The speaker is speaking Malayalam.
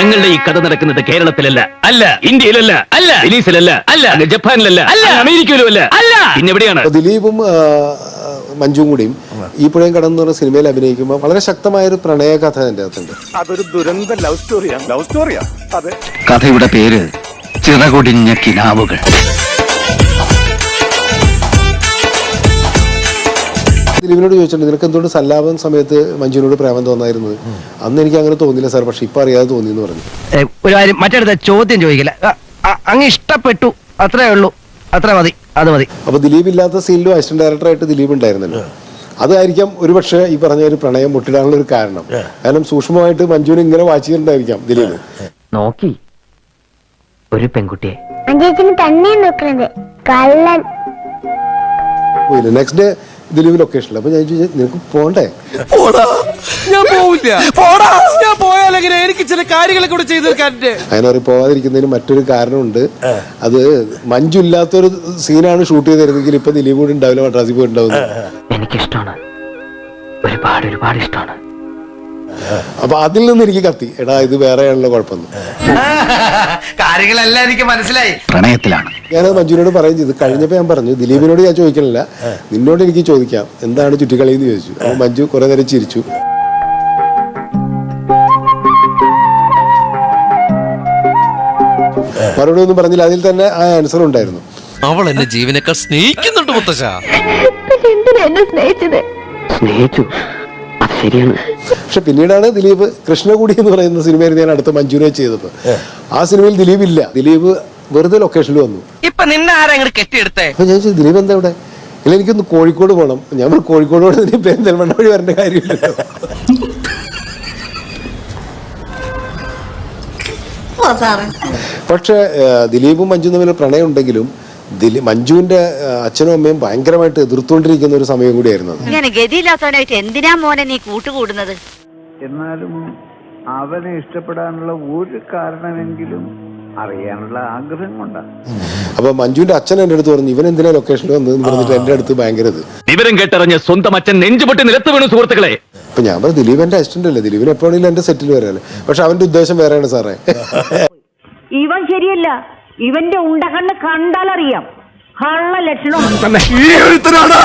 ഞങ്ങളുടെ ഈ കഥ നടക്കുന്നത് കേരളത്തിലല്ല, അല്ല ഇന്ത്യയിലല്ല, അല്ല വെനീസിലല്ല, അല്ല ജപ്പാനിലല്ല, അല്ല അമേരിക്കയിലും അല്ല, അല്ല പിന്നെ എവിടെയാണ്? ദിലീപും മഞ്ജുവും കൂടിയും ഈ പുഴയും കടന്നു പറഞ്ഞ സിനിമയിൽ അഭിനയിക്കുമ്പോൾ വളരെ ശക്തമായ ഒരു പ്രണയ കഥ എന്റെ അകത്തുണ്ട്. അതൊരു ദുരന്ത ലവ് സ്റ്റോറിയാ. അതെ, കഥയുടെ പേര് ചിറകൊടിഞ്ഞ കിനാവുകൾ. ദിലീപിനോട് ചോദിച്ചിട്ടുണ്ട്, നിനക്ക് എന്തുകൊണ്ട് സല്ലാപം സമയത്ത് മഞ്ജുവിനോട് പ്രേമം തോന്നായിരുന്നത്? അന്ന് എനിക്ക് അങ്ങനെ തോന്നിയില്ല സാർ, പക്ഷെ ഇപ്പൊ അറിയാതെ തോന്നി എന്ന് പറഞ്ഞു. ഒരു കാര്യം മറ്റടുത്ത ചോദ്യം ചോദിക്കില്ല, അങ്ങ് ഇഷ്ടപ്പെട്ടു അത്രേ ഉള്ളൂ, അത്ര മതി, അത് മതി. അപ്പൊ ദിലീപ് ഇല്ലാത്ത സീനിലും അസിസ്റ്റന്റ് ഡയറക്ടറായിട്ട് ദിലീപ് ഉണ്ടായിരുന്നല്ലോ. അതായിരിക്കാം ഒരു പക്ഷേ ഈ പറഞ്ഞ ഒരു പ്രണയം മുട്ടിടാനുള്ള ഒരു കാരണം. കാരണം സൂക്ഷ്മമായിട്ട് മഞ്ജുവിനെ ഇങ്ങനെ വാച്ച് ചെയ്തിട്ടുണ്ടായിരിക്കാം ദിലീപ്. നോക്കി ഒരു പെൺകുട്ടിയെ തന്നെ നോക്കുന്നത് കള്ളൻ. നെക്സ്റ്റ് ഡേ ദിലീപ് ലൊക്കേഷനിൽ. അപ്പൊ ഞാൻ ചോദിച്ചു, നിനക്ക് പോണ്ടേ? ഞാൻ പോവില്ല, ഞാൻ പോയാലെങ്ങനെ എനിക്ക് ചില കാര്യങ്ങളെ കൂടെ ചെയ്തു തീർക്കാനുണ്ട്. അങ്ങനെ പറയും പോവാതിരിക്കുന്നതിന് മറ്റൊരു കാരണമുണ്ട്. അത് മഞ്ജു ഇല്ലാത്തൊരു സീനാണ് ഷൂട്ട് ചെയ്തിരുന്നെങ്കിൽ ഇപ്പൊ ദിലീപ് കൂടി ഉണ്ടാവില്ല, മദ്രാസിൽ പോയിട്ടുണ്ടാവുന്നത്. എനിക്കിഷ്ടമാണ്, ഒരുപാട് ഒരുപാട് ഇഷ്ടമാണ്. അപ്പൊ അതിൽ നിന്ന് എനിക്ക് കത്തി, എടാ ഇത് വേറെയാണല്ലോ കുഴപ്പമൊന്നും. കാര്യങ്ങളെല്ലാം എനിക്ക് മനസ്സിലായി. പ്രണയത്തിലാണ്. ഞാനത് മഞ്ജുവിനോട് പറയും ചെയ്തു. കഴിഞ്ഞപ്പോ ഞാൻ പറഞ്ഞു, ദിലീപിനോട് ഞാൻ ചോദിക്കണില്ല, നിന്നോട് എനിക്ക് ചോദിക്കാം, എന്താണ് ചുറ്റിക്കളി എന്ന് ചോദിച്ചു. അപ്പൊ മഞ്ജു കുറെ നേരം ചിരിച്ചു. മറുപടി ഒന്നും പറഞ്ഞില്ല, അതിൽ തന്നെ ആ ആൻസർ ഉണ്ടായിരുന്നു. അവൾ എന്നെ ജീവനേക്കാൾ സ്നേഹിക്കുന്നുണ്ട് മുത്തശ്ശ. എന്നെ സ്നേഹിച്ചത് സ്നേഹിച്ചു, അത് ശരിയാണ്. പക്ഷെ പിന്നീടാണ് ദിലീപ് കൃഷ്ണകുടി എന്ന് പറയുന്ന സിനിമയിൽ ഞാൻ അടുത്ത മഞ്ജുവിനെ ചെയ്തപ്പോ ആ സിനിമയിൽ ദിലീപ് ഇല്ല. ദിലീപ് വെറുതെ ലൊക്കേഷനിൽ വന്നു. ഇപ്പൊ നിന്നെ ആരെങ്കിലും കെട്ടിയെടുത്തേ? അപ്പൊ ഞാൻ ചോദിച്ചു, ദിലീപ് എന്താ ഇവിടെ? ഇല്ല, എനിക്കൊന്ന് കോഴിക്കോട് പോകണം. ഞാൻ കോഴിക്കോട് പോകണം, പെരിന്തൽമണ്ണ വഴി വരേണ്ട കാര്യമില്ലല്ലോ. പക്ഷെ ദിലീപും മഞ്ജുവും തമ്മിൽ പ്രണയം ഉണ്ടെങ്കിലും മഞ്ജുവിന്റെ അച്ഛനും അമ്മയും ഭയങ്കരമായിട്ട് എതിർത്തുകൊണ്ടിരിക്കുന്ന ഒരു സമയം കൂടിയായിരുന്നു. ഇങ്ങനെ ഗതിയില്ലാത്തവനായിട്ട് എന്തിനാ മോനെ നീ കൂട്ടുകൂടുന്നത്? എന്നാലും അവനെ ഇഷ്ടപ്പെടാനുള്ള ഒരു കാരണമെങ്കിലും അറിയാനുള്ള ആഗ്രഹം കൊണ്ടാണ്. അപ്പൊ മഞ്ജുവിന്റെ അച്ഛൻ എന്റെ അടുത്ത് പറഞ്ഞു, ഇവൻ എന്തിനാ ലൊക്കേഷനിൽ വന്നതെന്ന് പറഞ്ഞിട്ട് എന്റെ അടുത്ത് ഭയങ്കര വിവരം കേട്ടറിഞ്ഞ സ്വന്തം അച്ഛൻ നെഞ്ചുപൊട്ടി നിലത്ത് വീണു സുഹൃത്തുക്കളെ. അപ്പൊ ഞാൻ പറഞ്ഞു, ദിലീപ് എന്റെ അസിസ്റ്റന്റ് അല്ലേ, ദിലീപിന് എപ്പോഴെങ്കിലും എന്റെ സെറ്റിൽ വരാല്ലേ. പക്ഷെ അവന്റെ ഉദ്ദേശം വേറെയാണ് സാറേ. ഇവൻ ശരിയല്ല, ഇവന്റെ ഉണ്ടകണ്ണ് കണ്ടാലറിയാം കള്ള ലക്ഷണം. ഈ ഒരുത്തനാണ്